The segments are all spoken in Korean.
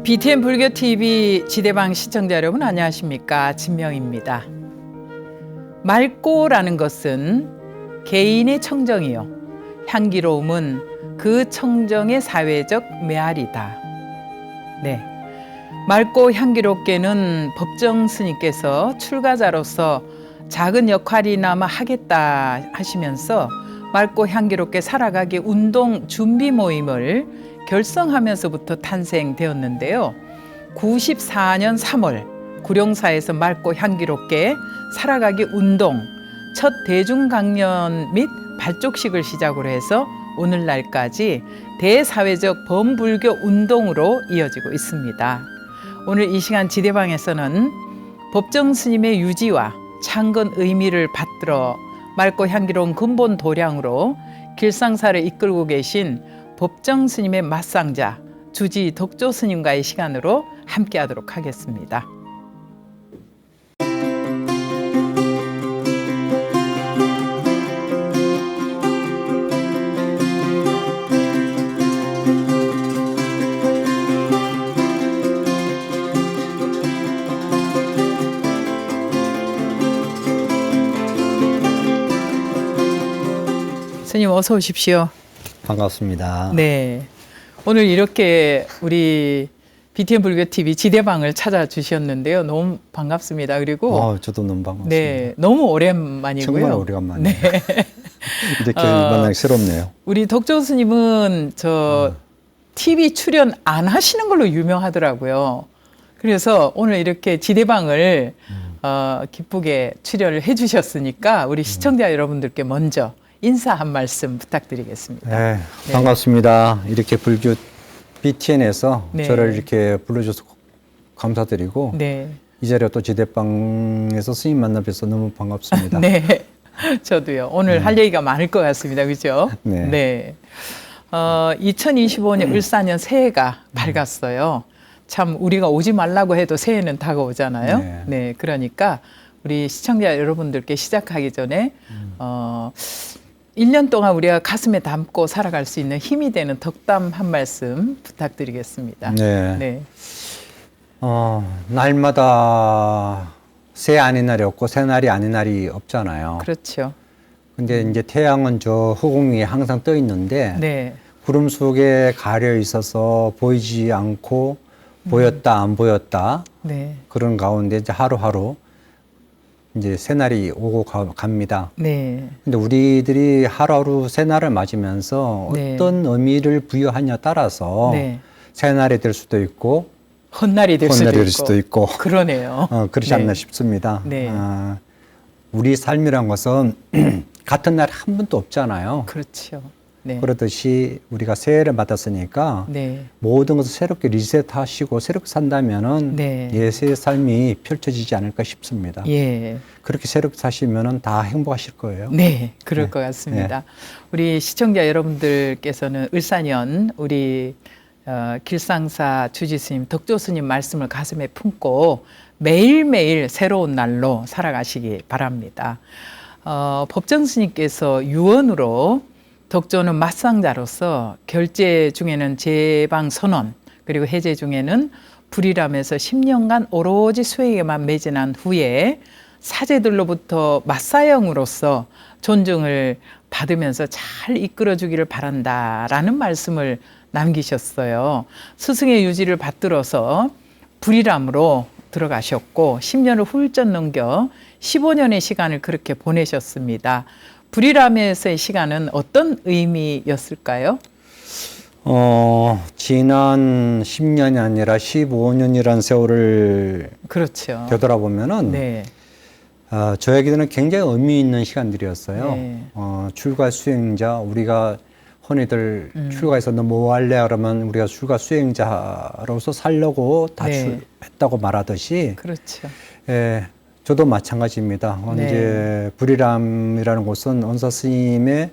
BTN 불교TV 지대방 시청자 여러분 안녕하십니까? 진명입니다. 맑고라는 것은 개인의 청정이요, 향기로움은 그 청정의 사회적 메아리다. 네, 맑고 향기롭게는 법정 스님께서 출가자로서 작은 역할이나마 하겠다 하시면서 맑고 향기롭게 살아가기 운동 준비 모임을 결성하면서부터 탄생되었는데요. 94년 3월 구룡사에서 맑고 향기롭게 살아가기 운동 첫 대중 강연 및 발족식을 시작으로 해서 오늘날까지 대사회적 범불교 운동으로 이어지고 있습니다. 오늘 이 시간 지대방에서는 법정 스님의 유지와 창건 의미를 받들어 맑고 향기로운 근본 도량으로 길상사를 이끌고 계신 법정 스님의 맞상자 주지 덕조 스님과의 시간으로 함께 하도록 하겠습니다. 스님 어서 오십시오. 반갑습니다. 네, 오늘 이렇게 우리 BTN 불교TV 지대방을 찾아주셨는데요. 너무 반갑습니다. 그리고 저도 너무 반갑습니다. 네, 너무 오랜만이고요. 정말 오래간만에 네. 이렇게 만나기 새롭네요. 우리 덕조 스님은 저 TV 출연 안 하시는 걸로 유명하더라고요. 그래서 오늘 이렇게 지대방을 기쁘게 출연을 해주셨으니까 우리 시청자 여러분들께 먼저 인사 한 말씀 부탁드리겠습니다. 네, 반갑습니다. 이렇게 불교 BTN에서 네. 저를 이렇게 불러줘서 감사드리고 네. 이 자리에 또 지대방에서 스님 만나 뵈서 너무 반갑습니다. 네, 저도요. 오늘 할 얘기가 많을 것 같습니다. 그죠? 네. 네. 2025년 을사년 새해가 밝았어요. 참 우리가 오지 말라고 해도 새해는 다가오잖아요. 네. 네, 그러니까 우리 시청자 여러분들께 시작하기 전에 1년 동안 우리가 가슴에 담고 살아갈 수 있는 힘이 되는 덕담 한 말씀 부탁드리겠습니다. 네. 네. 날마다 새 아닌 날이 없고 새 날이 아닌 날이 없잖아요. 그렇죠. 근데 이제 태양은 저 허공 위에 항상 떠 있는데 네. 구름 속에 가려 있어서 보이지 않고 보였다 안 보였다 네. 그런 가운데 이제 하루하루 이제 새날이 오고 갑니다. 네. 근데 우리들이 하루하루 새날을 맞으면서 네. 어떤 의미를 부여하냐에 따라서 네. 새날이 될 수도 있고 헛날이 될 헛날이 될 수도 수도 있고. 있고 그러네요. 그렇지 네. 않나 싶습니다. 네. 우리 삶이란 것은 같은 날 한 번도 없잖아요. 그렇죠. 네. 그렇듯이 우리가 새해를 맞았으니까 네. 모든 것을 새롭게 리셋하시고 새롭게 산다면은 네. 예새의 삶이 펼쳐지지 않을까 싶습니다. 예. 그렇게 새롭게 사시면은 다 행복하실 거예요. 네, 그럴 네. 것 같습니다. 우리 시청자 여러분들께서는 을사년 우리 길상사 주지스님, 덕조스님 말씀을 가슴에 품고 매일매일 새로운 날로 살아가시기 바랍니다. 법정스님께서 유언으로 덕조는 맞상자로서 결제 중에는 제방 선언, 그리고 해제 중에는 불이람에서 10년간 오로지 수행에만 매진한 후에 사제들로부터 맞사형으로서 존중을 받으면서 잘 이끌어주기를 바란다라는 말씀을 남기셨어요. 스승의 유지를 받들어서 불이람으로 들어가셨고 10년을 훌쩍 넘겨 15년의 시간을 그렇게 보내셨습니다. 불이람에서의 시간은 어떤 의미였을까요? 지난 10년이 아니라 15년이라는 세월을 그렇죠. 되돌아보면은 네. 저에게는 굉장히 의미 있는 시간들이었어요. 네. 출가 수행자, 우리가 흔히들 출가해서 너 뭐 할래? 그러면 우리가 출가 수행자로서 살려고 다 네. 했다고 말하듯이, 그렇죠. 저도 마찬가지입니다. 네. 이제 불이람이라는 곳은 은사 스님의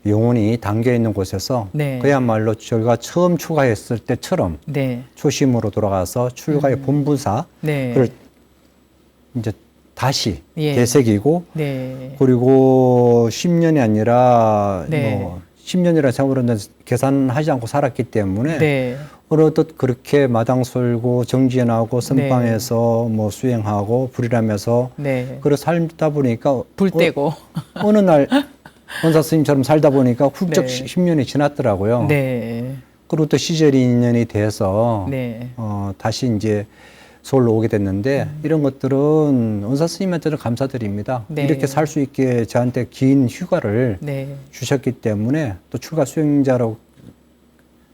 영혼이 담겨 있는 곳에서 네. 그야말로 저희가 처음 출가했을 때처럼 네. 초심으로 돌아가서 출가의 본분사 네. 그걸 이제 다시 예. 되새기고 네. 그리고 10년이 아니라 네. 뭐 10년이라는 세월은 계산하지 않고 살았기 때문에 네. 어느덧 그렇게 마당 설고 정진하고 선방에서 뭐 수행하고 불이라면서 네. 그래 살다 보니까 불 떼고. 어느 날 원사 스님처럼 살다 보니까 훌쩍 네. 10년이 지났더라고요. 네. 그리고 또 시절이 인연이 돼서 네. 다시 이제 서울로 오게 됐는데 이런 것들은 원사 스님한테는 감사드립니다. 네. 이렇게 살 수 있게 저한테 긴 휴가를 네. 주셨기 때문에 또 출가 수행자로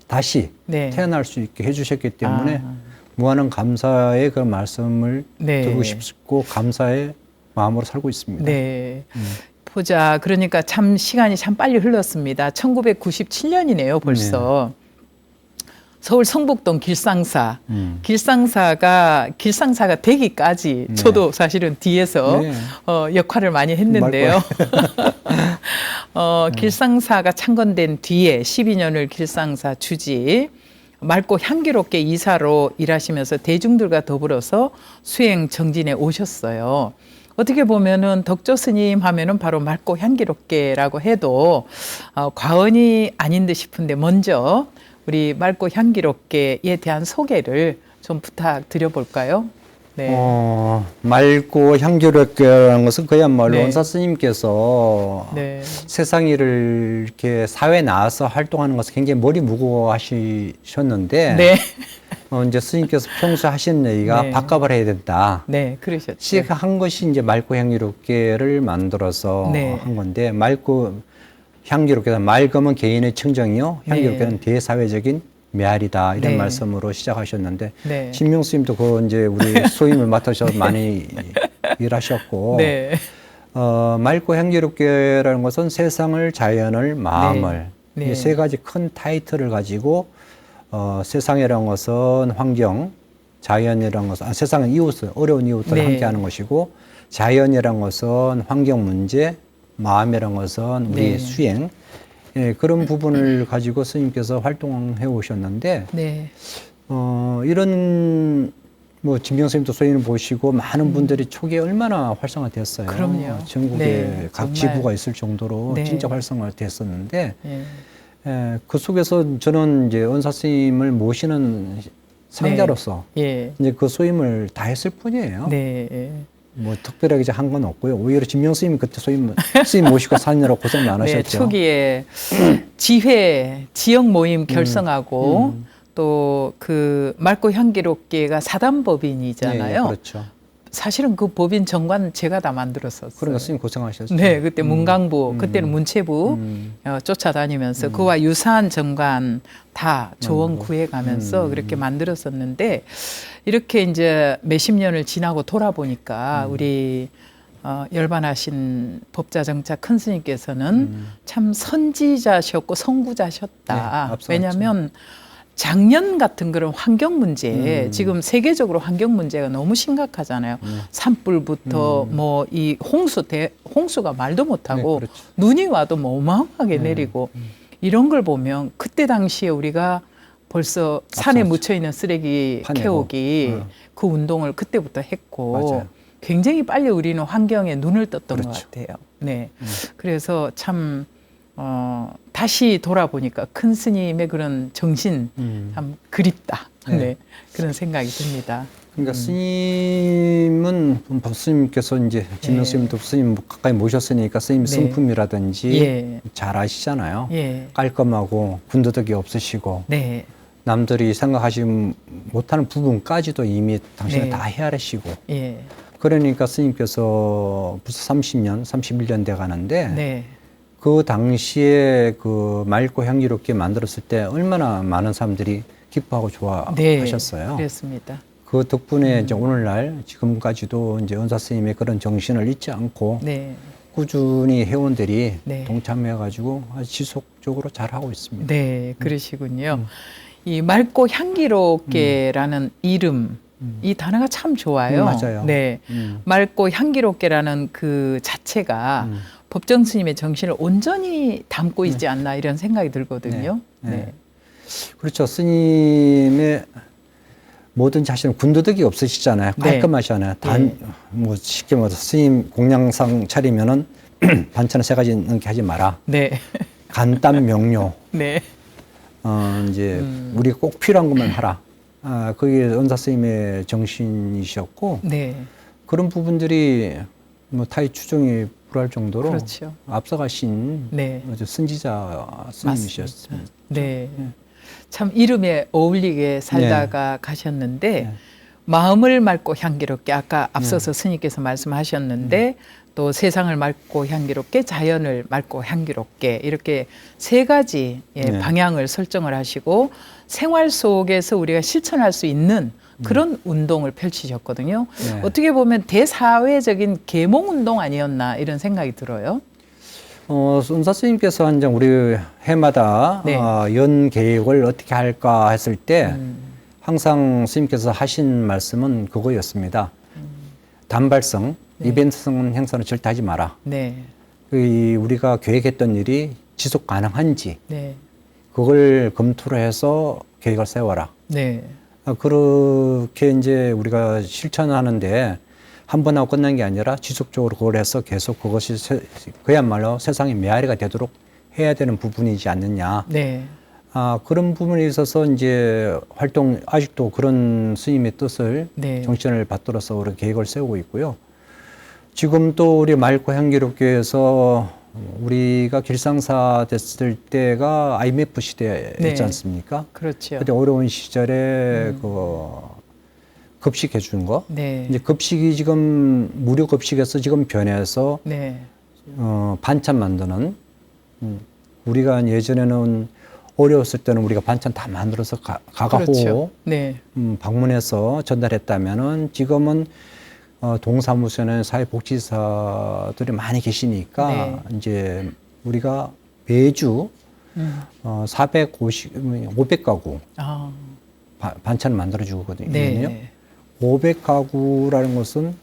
다시 네. 태어날 수 있게 해주셨기 때문에 아. 무한한 감사의 그런 말씀을 네. 드리고 싶고 감사의 마음으로 살고 있습니다. 네. 보자. 그러니까 참 시간이 참 빨리 흘렀습니다. 1997년이네요, 벌써. 서울 성북동 길상사. 길상사가 되기까지 저도 사실은 뒤에서 네. 역할을 많이 했는데요. 길상사가 창건된 뒤에 12년을 길상사 주지, 맑고 향기롭게 이사로 일하시면서 대중들과 더불어서 수행 정진에 오셨어요. 어떻게 보면은 덕조 스님 하면은 바로 맑고 향기롭게라고 해도 과언이 아닌 듯 싶은데, 먼저 우리 맑고 향기롭게에 대한 소개를 좀 부탁드려 볼까요? 네. 맑고 향기롭게라는 것은 그야말로 네. 원사 스님께서 네. 세상 일을 이렇게 사회에 나와서 활동하는 것을 굉장히 머리 무거워 하시셨는데 네. 이제 스님께서 평소 하시는 얘기가 네. 밥값을 해야 된다. 네, 그러셨죠. 시작한 것이 이제 맑고 향기롭게를 만들어서 네. 한 건데, 맑고 향기롭게, 맑으면 개인의 청정이요, 향기롭게는 대사회적인 메아리다, 이런 네. 말씀으로 시작하셨는데, 네. 신명 스님도 그 이제 우리 소임을 맡으셔서 많이 일하셨고, 네. 맑고 향기롭게라는 것은 세상을, 자연을, 마음을, 네. 이 세 가지 큰 타이틀을 가지고 세상이라는 것은 환경, 자연이라는 것은 세상은 이웃을, 어려운 이웃들을 네. 함께하는 것이고, 자연이라는 것은 환경 문제, 마음이라는 것은 우리 네. 수행, 예, 그런 부분을 가지고 스님께서 활동해 오셨는데, 네. 이런 뭐 진명 스님도 소인을 보시고 많은 분들이 초기에 얼마나 활성화됐어요. 그럼요. 전국에 네, 각 정말. 지부가 있을 정도로 네. 진짜 활성화됐었는데, 예. 그 속에서 저는 이제 원사 스님을 모시는 상자로서 예. 이제 그 소임을 다 했을 뿐이에요. 네. 예. 뭐 특별하게 한 건 없고요. 오히려 진명 스님 그때 스님 모시고 사느라 고생 많으셨죠. 네, 초기에 지역 모임 결성하고 또 그 맑고 향기롭게가 사단법인이잖아요. 네, 그렇죠. 사실은 그 법인 정관 제가 다 만들었었어요. 그러니까 스님 고생하셨죠. 네, 그때 문광부, 그때는 문체부 쫓아다니면서 그와 유사한 정관 다 조언 구해가면서 그렇게 만들었었는데, 이렇게 이제 몇십 년을 지나고 돌아보니까 우리 열반하신 법자정차 큰 스님께서는 참 선지자셨고 선구자셨다. 네, 앞서갔죠. 왜냐하면 작년 같은 그런 환경 문제, 지금 세계적으로 환경 문제가 너무 심각하잖아요. 산불부터 뭐 이 홍수가 말도 못하고, 네, 그렇죠. 눈이 와도 뭐 어마어마하게 내리고, 이런 걸 보면 그때 당시에 우리가 벌써 산에 앞서갔죠. 묻혀 있는 쓰레기 파내고. 캐오기 그 운동을 그때부터 했고, 맞아요. 굉장히 빨리 우리는 환경에 눈을 떴던 그렇죠. 것 같아요. 네, 그래서 참 다시 돌아보니까 큰 스님의 그런 정신 참 그립다. 네. 네, 그런 생각이 듭니다. 그러니까 스님은 스님께서 이제 진명 스님도 스님 가까이 모셨으니까 스님 네. 성품이라든지 예. 잘 아시잖아요. 예. 깔끔하고 군더더기 없으시고 네, 남들이 생각하지 못하는 부분까지도 이미 당신은 네. 다 헤아리시고, 예, 그러니까 스님께서 벌써 30년, 31년 돼 가는데 네, 그 당시에 그 맑고 향기롭게 만들었을 때 얼마나 많은 사람들이 기뻐하고 네, 좋아하셨어요. 그랬습니다. 그 덕분에 이제 오늘날 지금까지도 이제 은사 스님의 그런 정신을 잊지 않고 네, 꾸준히 회원들이 네. 동참해가지고 아주 지속적으로 잘 하고 있습니다. 네, 그러시군요. 이 맑고 향기롭게라는 이름, 이 단어가 참 좋아요. 맞아요. 네, 맑고 향기롭게라는 그 자체가 법정 스님의 정신을 온전히 담고 있지 않나, 이런 생각이 들거든요. 네. 네, 네. 그렇죠. 스님의 모든 자신은 군더더기 없으시잖아요. 네. 깔끔하시잖아요. 뭐 쉽게 말해서 스님 공양상 차리면은 반찬을 3가지 넘게 하지 마라. 네, 간단 명료. 네. 이제 우리가 꼭 필요한 것만 하라. 그게 은사 스님의 정신이셨고 네. 그런 부분들이 뭐 타의 추종이 불할 정도로 그렇죠. 앞서가신 네. 아주 선지자 스님이셨습니다. 네. 참 이름에 어울리게 살다가 가셨는데 네. 마음을 맑고 향기롭게 아까 앞서서 스님께서 말씀하셨는데 또 세상을 맑고 향기롭게 자연을 맑고 향기롭게 이렇게 세 가지 네. 방향을 설정을 하시고 생활 속에서 우리가 실천할 수 있는 그런 운동을 펼치셨거든요. 네. 어떻게 보면 대사회적인 계몽 운동 아니었나 이런 생각이 들어요. 은사 스님께서 한 장 우리 해마다 네. 연 계획을 어떻게 할까 했을 때 항상 스님께서 하신 말씀은 그거였습니다. 단발성, 네. 이벤트성 행사는 절대 하지 마라. 네. 우리가 계획했던 일이 지속 가능한지 네. 그걸 검토를 해서 계획을 세워라. 네. 그렇게 이제 우리가 실천하는데 한 번 하고 끝난 게 아니라 지속적으로 그걸 해서 계속 그것이 그야말로 세상의 메아리가 되도록 해야 되는 부분이지 않느냐. 네. 그런 부분에 있어서 이제 아직도 그런 스님의 뜻을 네. 정신을 받들어서 우리 계획을 세우고 있고요. 지금 또 우리 맑고 향기롭게 해서 우리가 길상사 됐을 때가 IMF 시대였지 네. 않습니까? 그렇죠. 그때 어려운 시절에 급식해 주는 거. 네. 이제 급식이 지금 무료 급식에서 지금 변해서 네. 반찬 만드는 우리가 예전에는 어려웠을 때는 우리가 반찬 다 만들어서 가가호 그렇죠. 네. 방문해서 전달했다면은 지금은 동사무소는 사회복지사들이 많이 계시니까 네. 이제 우리가 매주 500가구 아. 반찬을 만들어 주거든요. 네. 500가구라는 것은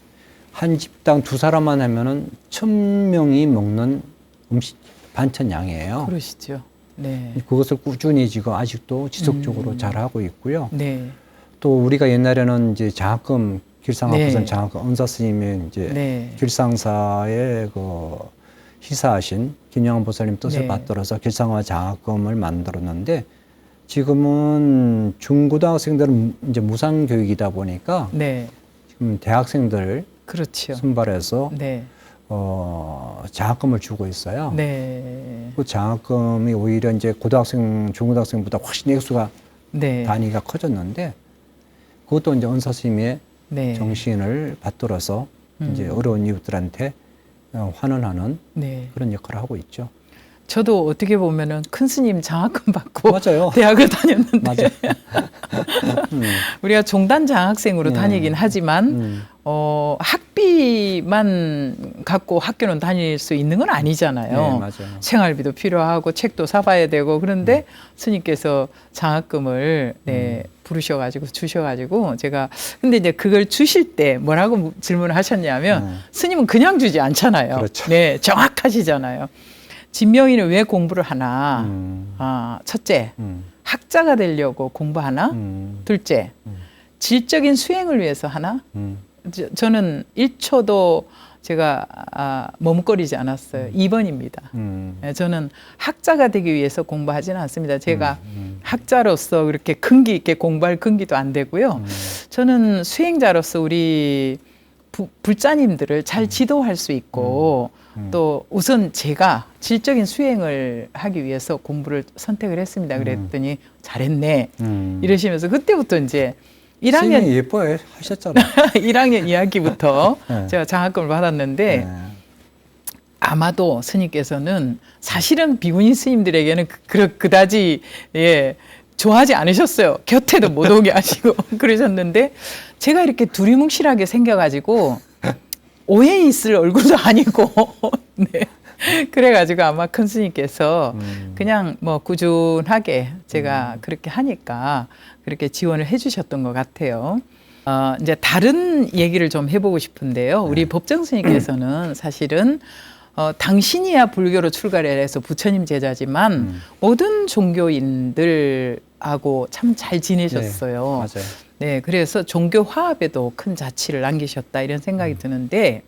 한 집당 두 사람만 하면은 1000명이 먹는 음식 반찬 양이에요. 그러시죠. 네. 그것을 꾸준히 지금 아직도 지속적으로 잘 하고 있고요. 네. 또 우리가 옛날에는 이제 장학금 길상 네. 앞에서는 장학금 은사 스님의 이제 네. 길상사의 희사하신 김영환 보살님 뜻을 네. 받들어서 길상화 장학금을 만들었는데 지금은 중고등학생들은 이제 무상 교육이다 보니까 네. 지금 대학생들 그렇죠. 선발해서 네. 장학금을 주고 있어요. 네. 그 장학금이 오히려 이제 고등학생, 중고등학생보다 훨씬 액수가 네. 단위가 커졌는데 그것도 이제 은사 스님의 네. 정신을 받들어서 이제 어려운 이웃들한테 환원하는 네. 그런 역할을 하고 있죠. 저도 어떻게 보면은 큰 스님 장학금 받고 맞아요. 대학을 다녔는데 맞아요. 우리가 종단 장학생으로 다니긴 하지만 학비만 갖고 학교는 다닐 수 있는 건 아니잖아요. 네, 맞아요. 생활비도 필요하고 책도 사봐야 되고 그런데 스님께서 장학금을 부르셔가지고 주셔가지고 제가 근데 이제 그걸 주실 때 뭐라고 질문을 하셨냐면 스님은 그냥 주지 않잖아요. 그렇죠. 네, 정확하시잖아요. 진명이는 왜 공부를 하나? 첫째, 학자가 되려고 공부하나? 둘째, 질적인 수행을 위해서 하나? 저는 1초도 제가 머뭇거리지 않았어요. 2번입니다. 저는 학자가 되기 위해서 공부하지는 않습니다. 제가 학자로서 그렇게 근기 있게 공부할 근기도 안 되고요. 저는 수행자로서 우리 불자님들을 잘 지도할 수 있고 또 우선 제가 질적인 수행을 하기 위해서 공부를 선택을 했습니다. 그랬더니 잘했네 이러시면서 그때부터 이제 1학년 스님이 예뻐해 하셨잖아요. 1학년 2학기부터 네. 제가 장학금을 받았는데 네. 아마도 스님께서는 사실은 비구니 스님들에게는 그다지 좋아하지 않으셨어요. 곁에도 못 오게 하시고 그러셨는데 제가 이렇게 두리뭉실하게 생겨가지고 오해 있을 얼굴도 아니고 네. 그래가지고 아마 큰 스님께서 그냥 뭐 꾸준하게 제가 그렇게 하니까 그렇게 지원을 해주셨던 것 같아요. 이제 다른 얘기를 좀 해보고 싶은데요. 우리 법정 스님께서는 사실은 당신이야 불교로 출가를 해서 부처님 제자지만 모든 종교인들하고 참 잘 지내셨어요. 네, 맞아요. 네, 그래서 종교 화합에도 큰 자취를 남기셨다 이런 생각이 드는데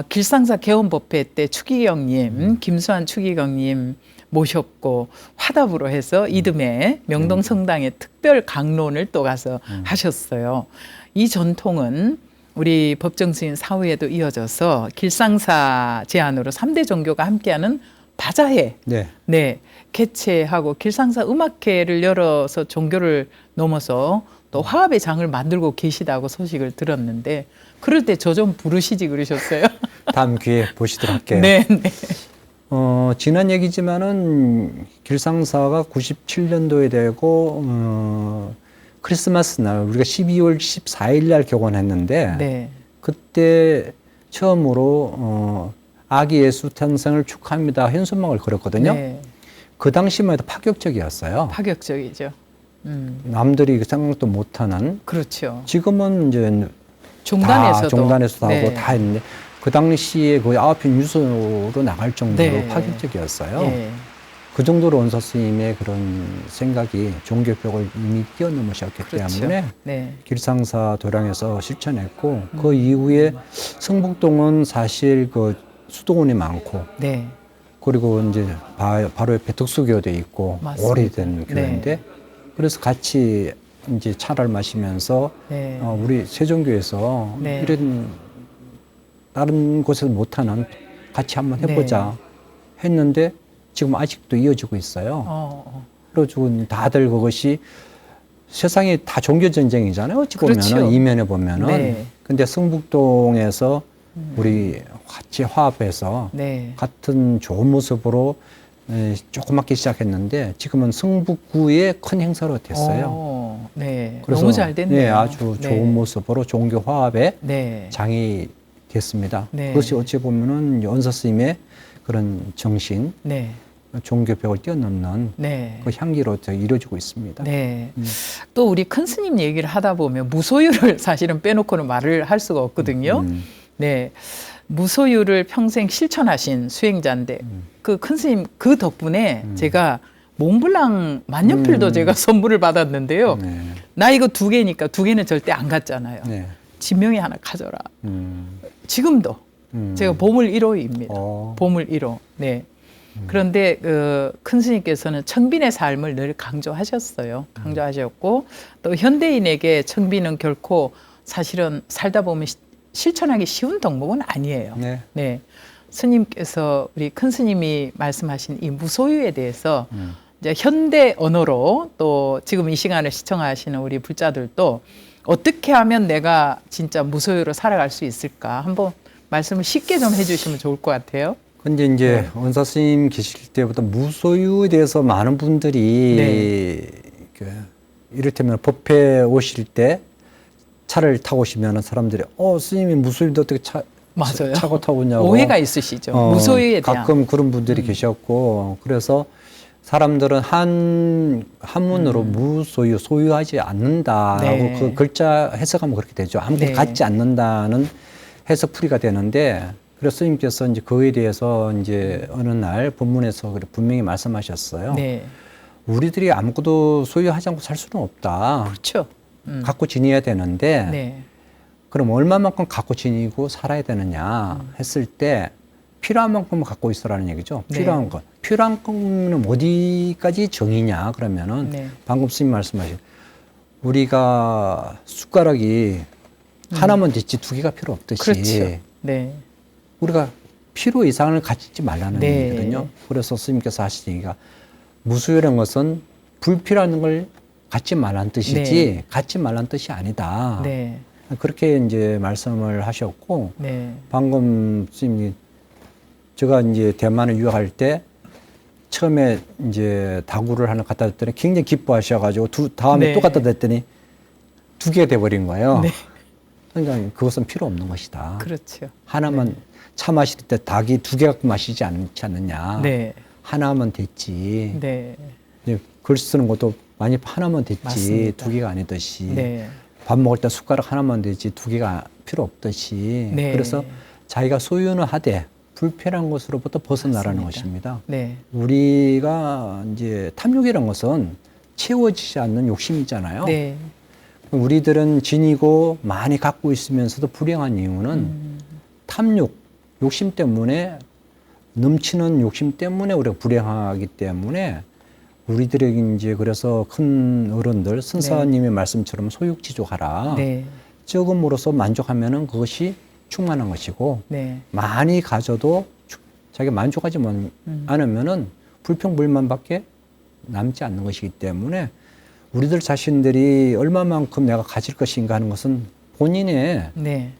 길상사 개원법회 때 추기경님, 김수환 추기경님 모셨고 화답으로 해서 이듬해 명동성당에 특별 강론을 또 가서 하셨어요. 이 전통은 우리 법정스님 사후에도 이어져서 길상사 제안으로 3대 종교가 함께하는 바자회 네. 네, 개최하고 길상사 음악회를 열어서 종교를 넘어서 또 화합의 장을 만들고 계시다고 소식을 들었는데 그럴 때 저 좀 부르시지 그러셨어요. 다음 기회에 보시도록 할게요. 네, 네. 지난 얘기지만은 길상사가 97년도에 되고 크리스마스 날 우리가 12월 14일 날 격언했는데 네. 그때 처음으로 아기 예수 탄생을 축하합니다 현수막을 걸었거든요. 네. 그 당시만 해도 파격적이었어요. 파격적이죠. 남들이 생각도 못하는. 그렇죠. 지금은 이제 종단에서도 다 종단에서도 하고 네. 다 했는데 그 당시에 거의 9편 뉴스로 나갈 정도로 네. 파격적이었어요. 네. 그 정도로 원서 스님의 그런 생각이 종교벽을 이미 뛰어넘으셨기 그렇죠. 때문에 네. 길상사 도량에서 실천했고 그 이후에 성북동은 사실 그 수도원이 많고 네. 그리고 이제 바로 옆에 덕수교도 있고 맞습니다. 오래된 교회인데 그래서 같이 이제 차를 마시면서 네. 우리 세종교에서 네. 이런 다른 곳에서 못하는 같이 한번 해보자 했는데 지금 아직도 이어지고 있어요. 그래가지고 다들 그것이 세상이 다 종교 전쟁이잖아요. 어찌 그렇죠. 보면은 이면에 보면은. 네. 근데 성북동에서 우리 같이 화합해서 네. 같은 좋은 모습으로 조그맣게 시작했는데 지금은 성북구의 큰 행사로 됐어요. 네. 그래서 너무 잘 됐네요. 네, 아주 네. 좋은 모습으로 종교 화합의 네. 장이 됐습니다. 네. 그것이 어찌 보면은 연서 스님의 그런 정신, 네. 종교벽을 뛰어넘는 네. 그 향기로 이루어지고 있습니다. 네. 또 우리 큰 스님 얘기를 하다 보면 무소유를 사실은 빼놓고는 말을 할 수가 없거든요. 네. 무소유를 평생 실천하신 수행자인데 그 큰 스님 그 덕분에 제가 몽블랑 만년필도 제가 선물을 받았는데요. 네. 나 이거 2개니까 2개는 절대 안 갔잖아요. 네. 진명이 하나 가져라. 음. 지금도 제가 보물 1호입니다. 어. 보물 1호. 네. 그런데 큰 스님께서는 청빈의 삶을 늘 강조하셨어요. 강조하셨고 또 현대인에게 청빈은 결코 사실은 살다 보면 실천하기 쉬운 덕목은 아니에요. 네. 네. 스님께서 우리 큰 스님이 말씀하신 이 무소유에 대해서 이제 현대 언어로 또 지금 이 시간을 시청하시는 우리 불자들도 어떻게 하면 내가 진짜 무소유로 살아갈 수 있을까 한번 말씀을 쉽게 좀 해주시면 좋을 것 같아요. 근데 이제 원사 스님 계실 때부터 무소유에 대해서 많은 분들이 그 이를테면 법회 오실 때 차를 타고 오시면 사람들이 스님이 무소유인데 어떻게 맞아요. 차고 타고 오냐고 오해가 있으시죠. 무소유에 대한. 가끔 그런 분들이 계셨고 그래서 사람들은 한문으로 무소유, 소유하지 않는다라고 네. 그 글자 해석하면 그렇게 되죠. 아무것도 네. 갖지 않는다는 해석풀이가 되는데 그래서 스님께서 이제 그에 대해서 이제 어느 날 본문에서 분명히 말씀하셨어요. 네. 우리들이 아무것도 소유하지 않고 살 수는 없다. 그렇죠. 갖고 지내야 되는데 네. 그럼 얼마만큼 갖고 지니고 살아야 되느냐 했을 때 필요한 만큼은 갖고 있어라는 얘기죠. 네. 필요한 것. 필요한 것은 어디까지 정의냐 그러면은 네. 방금 스님 말씀하신 우리가 숟가락이 하나만 됐지 2개가 필요 없듯이 그렇죠. 네. 우리가 필요 이상을 갖지 말라는 네. 얘기거든요. 그래서 스님께서 하신 얘기가 무소유라는 것은 불필요한 걸 갖지 말라는 뜻이지 네. 갖지 말라는 뜻이 아니다. 네. 그렇게 이제 말씀을 하셨고 네. 방금 스님이 제가 이제 대만에 유학할 때 처음에 이제 다구를 하나 갖다 줬더니 굉장히 기뻐하셔가지고 다음에 네. 또 갖다 댔더니 2개 돼버린 거예요. 네. 그러니까 그것은 필요 없는 것이다. 그렇죠. 하나만 차 마실 때 닭이 2개 갖고 마시지 않지 않느냐. 네. 하나면 됐지. 네. 이제 글 쓰는 것도 많이 하나면 됐지. 맞습니다. 2개가 아니듯이. 네. 밥 먹을 때 숟가락 하나만 되지 2개가 필요 없듯이. 네. 그래서 자기가 소유는 하되 불필요한 것으로부터 벗어나라는 맞습니다. 것입니다. 네. 우리가 이제 탐욕이라는 것은 채워지지 않는 욕심이잖아요. 네. 우리들은 지니고 많이 갖고 있으면서도 불행한 이유는 탐욕, 욕심 때문에 넘치는 욕심 때문에 우리가 불행하기 때문에 우리들에게 이제 그래서 큰 어른들 선사님의 말씀처럼 소육지족하라. 네. 적음으로써 만족하면은 그것이 충만한 것이고 네. 많이 가져도 자기가 만족하지 않으면은 불평불만밖에 남지 않는 것이기 때문에 우리들 자신들이 얼마만큼 내가 가질 것인가 하는 것은 본인의 네.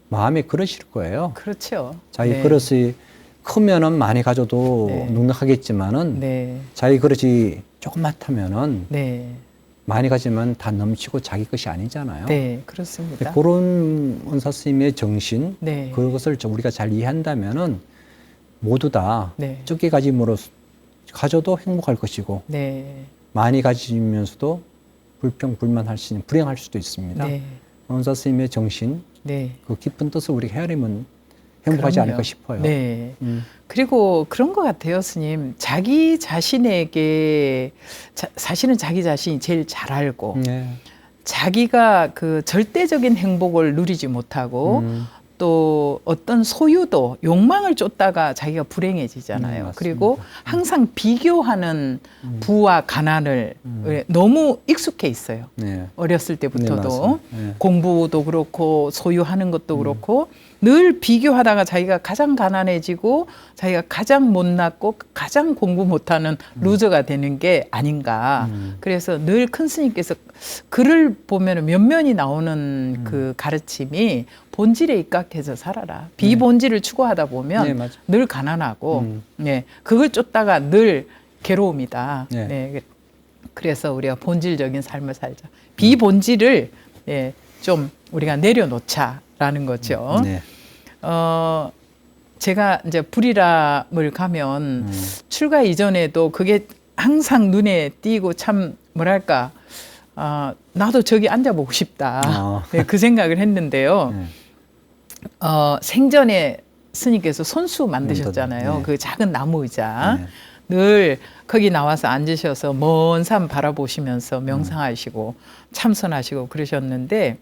마음의 그릇일 거예요. 그렇죠. 자기 네. 그릇이 크면은 많이 가져도 네. 넉넉하겠지만은 네. 자기 그릇이 조그맣다면은 네. 많이 가지면 다 넘치고 자기 것이 아니잖아요. 네. 그렇습니다. 그런 은사 스님의 정신, 네. 그것을 우리가 잘 이해한다면은 모두 다 네. 적게 가짐으로 가져도 행복할 것이고 네. 많이 가지면서도 불평불만할 수 있는 불행할 수도 있습니다. 네. 은사 스님의 정신, 네. 그 깊은 뜻을 우리가 헤아리면 행복하지 그럼요. 않을까 싶어요. 네. 그리고 그런 것 같아요, 스님. 자기 자신에게 사실은 자기 자신이 제일 잘 알고 네. 자기가 그 절대적인 행복을 누리지 못하고 또 어떤 소유도 욕망을 쫓다가 자기가 불행해지잖아요. 맞습니다. 그리고 항상 비교하는 부와 가난을 너무 익숙해 있어요. 네. 어렸을 때부터도 맞습니다. 네. 공부도 그렇고 소유하는 것도 그렇고 늘 비교하다가 자기가 가장 가난해지고 자기가 가장 못났고 가장 공부 못하는 루저가 되는 게 아닌가. 그래서 늘 큰 스님께서 글을 보면 면면이 나오는 그 가르침이 본질에 입각해서 살아라. 비본질을 추구하다 보면 네, 맞아요. 늘 가난하고 네, 그걸 쫓다가 늘 괴로움이다. 네. 네. 그래서 우리가 본질적인 삶을 살자. 비본질을 예, 좀 우리가 내려놓자라는 거죠. 네. 제가 이제 불이람을 가면 출가 이전에도 그게 항상 눈에 띄고 참 뭐랄까 나도 저기 앉아보고 싶다. 네, 그 생각을 했는데요. 네. 생전에 스님께서 손수 만드셨잖아요. 네. 그 작은 나무 의자. 네. 늘 거기 나와서 앉으셔서 먼 산 바라보시면서 명상하시고 참선하시고 그러셨는데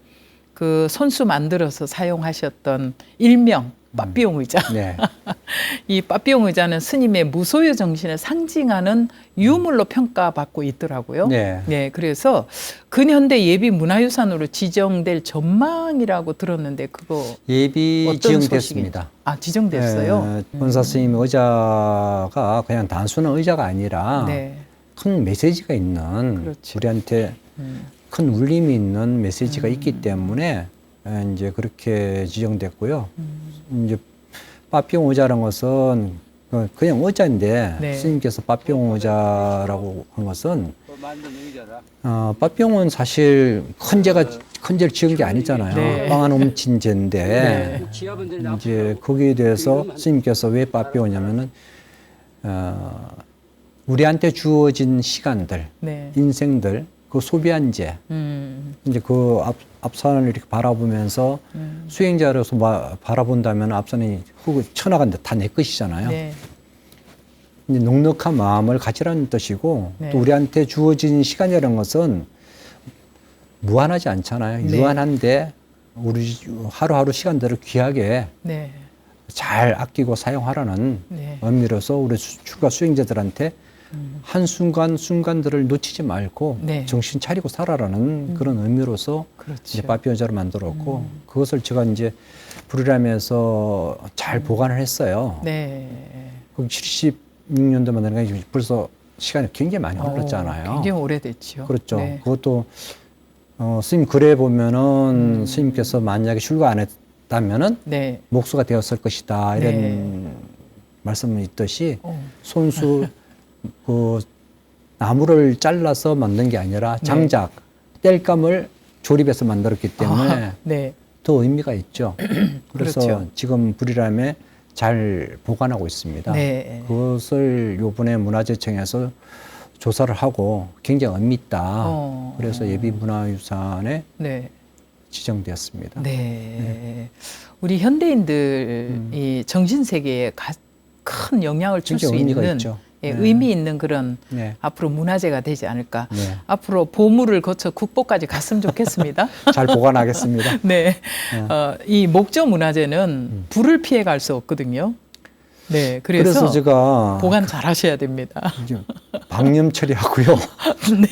그 손수 만들어서 사용하셨던 일명 빠삐용 의자. 네. 이 빠삐용 의자는 스님의 무소유 정신을 상징하는 유물로 평가받고 있더라고요. 네. 네, 그래서 근현대 예비 문화유산으로 지정될 전망이라고 들었는데 그거 예비 어떤 지정됐습니다. 소식인지. 아, 지정됐어요? 본사 스님 의자가 그냥 단순한 의자가 아니라 네. 큰 메시지가 있는 그렇죠. 우리한테 큰 울림이 있는 메시지가 있기 때문에 이제 그렇게 지정됐고요. 이제 빠삐용 의자라는 것은 그냥 의자인데 네. 스님께서 빠삐용 의자라고 한 것은 빠삐용은 사실 큰 죄를 지은 게 아니잖아요. 네. 빵 안 훔친 죄인데 이제 거기에 대해서 스님께서 왜 빠삐오냐면은 우리한테 주어진 시간들, 네. 인생들, 그 소비한 죄, 이제 그 앞산을 이렇게 바라보면서 수행자로서 바라본다면 앞산이 흙을 쳐나간다 다 내 것이잖아요. 네. 이제 넉넉한 마음을 가지라는 뜻이고 네. 또 우리한테 주어진 시간이라는 것은 무한하지 않잖아요. 네. 유한한데 우리 하루하루 시간들을 귀하게 네. 잘 아끼고 사용하라는 네. 의미로서 우리 출가 수행자들한테 한순간순간들을 놓치지 말고 네. 정신 차리고 살아라는 그런 의미로서 그렇죠. 이제 빠삐여자를 만들었고 그것을 제가 이제 불이람에서 잘 보관을 했어요. 네. 그 76년도 만드는 게 벌써 시간이 굉장히 많이 흘렀잖아요. 굉장히 오래됐죠. 그렇죠. 네. 그것도 스님 글에 보면은 스님께서 만약에 출가 안 했다면은 네. 목수가 되었을 것이다 이런 네. 말씀이 있듯이 손수 그 나무를 잘라서 만든 게 아니라 장작 땔감을 조립해서 만들었기 때문에 네. 더 의미가 있죠. 그래서 그렇죠. 지금 불이람에 잘 보관하고 있습니다. 네. 그것을 요번에 문화재청에서 조사를 하고 굉장히 의미 있다. 그래서 예비문화유산에 네. 지정되었습니다. 네. 우리 현대인들이 정신 세계에 큰 영향을 줄 수 굉장히 의미가 있는 있죠. 예, 네. 의미 있는 그런 네. 앞으로 문화재가 되지 않을까. 네. 앞으로 보물을 거쳐 국보까지 갔으면 좋겠습니다. 잘 보관하겠습니다. 네. 이 목조 문화재는 불을 피해 갈 수 없거든요. 네, 그래서 그래서 제가 보관 잘 하셔야 됩니다. 이제 방염 처리하고요. 네.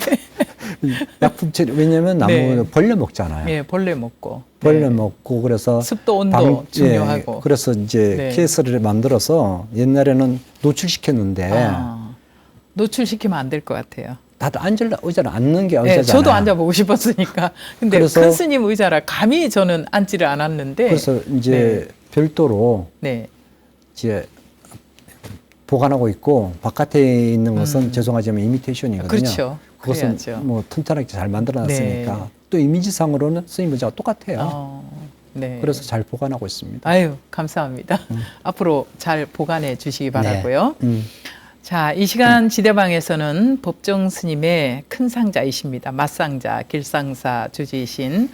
약품 처리, 왜냐면 나무 네. 벌레 먹잖아요. 예, 벌레 먹고. 벌레 네. 먹고 그래서 습도 온도 중요하고. 예, 그래서 이제 네. 케이스를 만들어서 옛날에는 노출시켰는데 노출시키면 안 될 것 같아요. 다들 의자를 앉는 게 네, 의자잖아요. 저도 앉아보고 싶었으니까. 근데 그래서- 큰 스님 의자라 감히 저는 앉지를 않았는데. 그래서 이제 별도로 네. 이제 보관하고 있고 바깥에 있는 것은 죄송하지만 이미테이션이거든요. 그렇죠. 그것은 그래야죠. 뭐 튼튼하게 잘 만들어놨으니까 네. 또 이미지상으로는 스님 의자가 똑같아요. 네. 그래서 잘 보관하고 있습니다. 아유, 감사합니다. 앞으로 잘 보관해 주시기 바라고요. 네. 자, 이 시간 지대방에서는 법정 스님의 큰 상자이십니다. 맞상자, 길상사 주지이신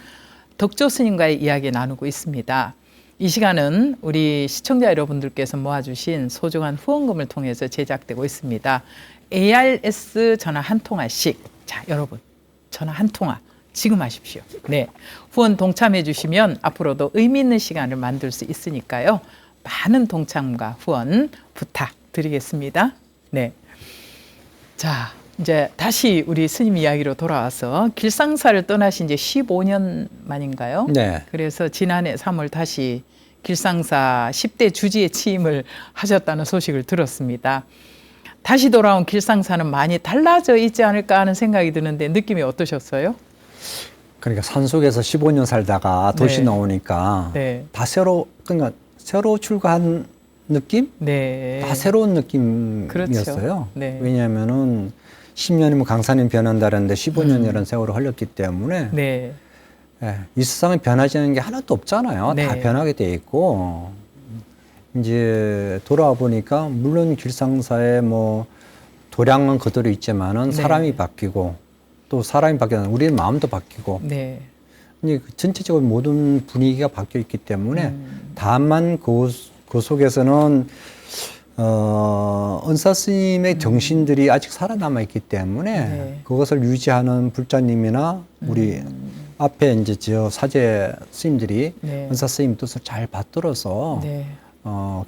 덕조 스님과의 이야기 나누고 있습니다. 이 시간은 우리 시청자 여러분들께서 모아주신 소중한 후원금을 통해서 제작되고 있습니다. ARS 전화 한 통화씩. 자, 여러분, 전화 한 통화 지금 하십시오. 네, 후원 동참해 주시면 앞으로도 의미 있는 시간을 만들 수 있으니까요. 많은 동참과 후원 부탁드리겠습니다. 네. 자, 이제 다시 우리 스님 이야기로 돌아와서 길상사를 떠나신 지 15년 만인가요? 네. 그래서 지난해 3월 다시 길상사 10대 주지에 취임을 하셨다는 소식을 들었습니다. 다시 돌아온 길상사는 많이 달라져 있지 않을까 하는 생각이 드는데 느낌이 어떠셨어요? 그러니까 산속에서 15년 살다가 도시 네. 나오니까 네. 다 그러니까 새로 출가한 느낌? 네. 다 새로운 느낌이었어요. 그렇죠. 네. 왜냐하면은 10년이면 강산이 변한다는데 15년이라는 세월을 흘렸기 때문에 네. 예, 이 세상에 변하지 않는 게 하나도 없잖아요. 네. 다 변하게 돼 있고 이제 돌아와 보니까 물론 길상사에 뭐 도량은 그대로 있지만은 네. 사람이 바뀌고 또 사람이 바뀌면 우리의 마음도 바뀌고 네. 이제 전체적으로 모든 분위기가 바뀌어 있기 때문에 다만 그 속에서는 은사 스님의 정신들이 아직 살아남아 있기 때문에 네. 그것을 유지하는 불자님이나 우리 앞에 이제 저 사제 스님들이 네. 은사 스님 뜻을 잘 받들어서 네.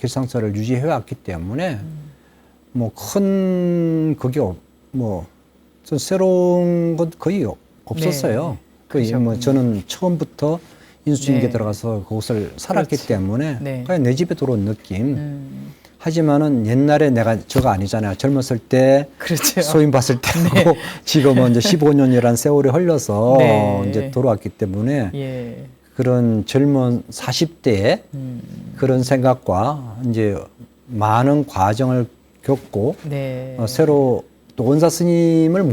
길상사를 유지해 왔기 때문에 뭐 큰 그게 뭐 좀 새로운 것 거의 없었어요. 네. 거의 뭐 그러셨군요. 저는 처음부터 인수인계 네. 들어가서 그것을 살았기 그렇지. 때문에 네. 그냥 내 집에 들어온 느낌. 하지만은 옛날에 내가 저가 아니잖아요. 젊었을 때 그렇죠. 소임 봤을 때하고 지금은 이제 15년이라는 세월이 흘려서 네. 이제 돌아왔기 때문에 예. 그런 젊은 40대의 그런 생각과 이제 많은 과정을 겪고 네. 새로 또 원사 스님을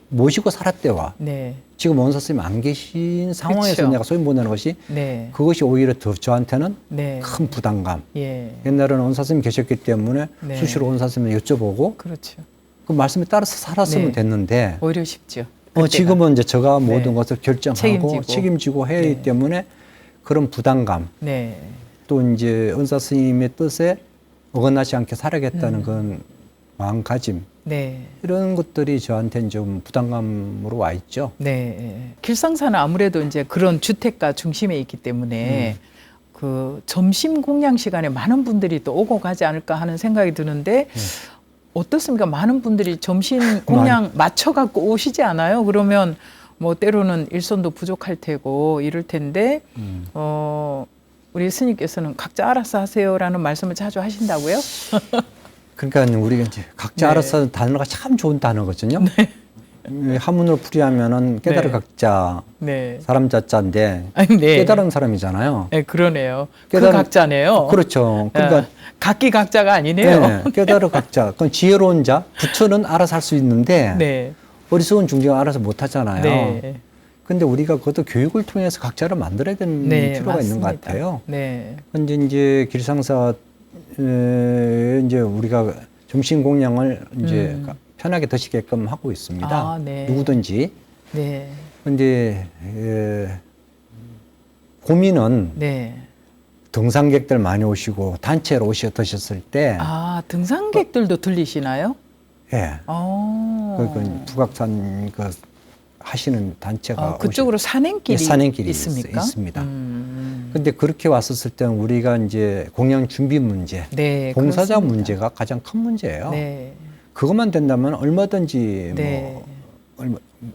모시고 살았대와 네. 지금 원사 스님 안 계신 상황에서 그쵸. 내가 소임 보내는 것이 네. 그것이 오히려 더 저한테는 네. 큰 부담감. 예. 옛날에는 원사 스님 계셨기 때문에 네. 수시로 원사 스님을 여쭤보고 그렇죠. 그 말씀에 따라서 살았으면 네. 됐는데 오히려 쉽죠. 그때가. 지금은 이제 제가 네. 모든 것을 결정하고 책임지고 해야 하기 네. 때문에 그런 부담감 네. 또 이제 은사 스님의 뜻에 어긋나지 않게 살아야겠다는 그런 마음가짐 네. 이런 것들이 저한테는 좀 부담감으로 와 있죠. 네. 길상사는 아무래도 이제 그런 주택가 중심에 있기 때문에 그 점심 공양 시간에 많은 분들이 또 오고 가지 않을까 하는 생각이 드는데 어떻습니까? 많은 분들이 점심 공양 맞춰 갖고 오시지 않아요? 그러면 뭐 때로는 일손도 부족할 테고 이럴 텐데 우리 스님께서는 각자 알아서 하세요라는 말씀을 자주 하신다고요? 그러니까 우리가 이제 각자 네. 알아서 단어가 참 좋은 단어거든요. 한문으로 풀이하면은 깨달을 네. 각자 네. 사람 자자인데 아니, 네. 깨달은 사람이잖아요. 네, 그러네요. 그 깨달은- 각자네요. 그렇죠. 그러니까 각기 각자가 아니네요. 네, 깨달을 각자. 그건 지혜로운 자, 부처는 알아서 할 수 있는데 네. 어리석은 중생은 알아서 못 하잖아요. 네. 근데 우리가 그것도 교육을 통해서 각자를 만들어야 되는 네, 필요가 있는 것 맞습니다. 같아요. 네. 근데 이제 길상사 이제 우리가 점심 공양을 이제 편하게 드시게끔 하고 있습니다. 아, 네. 누구든지. 네. 근데 고민은 네. 등산객들 많이 오시고 단체로 드셨을 때, 아, 등산객들도 들리시나요? 예, 어. 그 북악산 그 하시는 단체가 그쪽으로 산행길이 산행길이 있습니까? 있습니다. 근데 그렇게 왔었을 때는 우리가 이제 공양 준비 문제, 네, 봉사자 그렇습니다. 문제가 가장 큰 문제예요. 네. 그것만 된다면 얼마든지 네.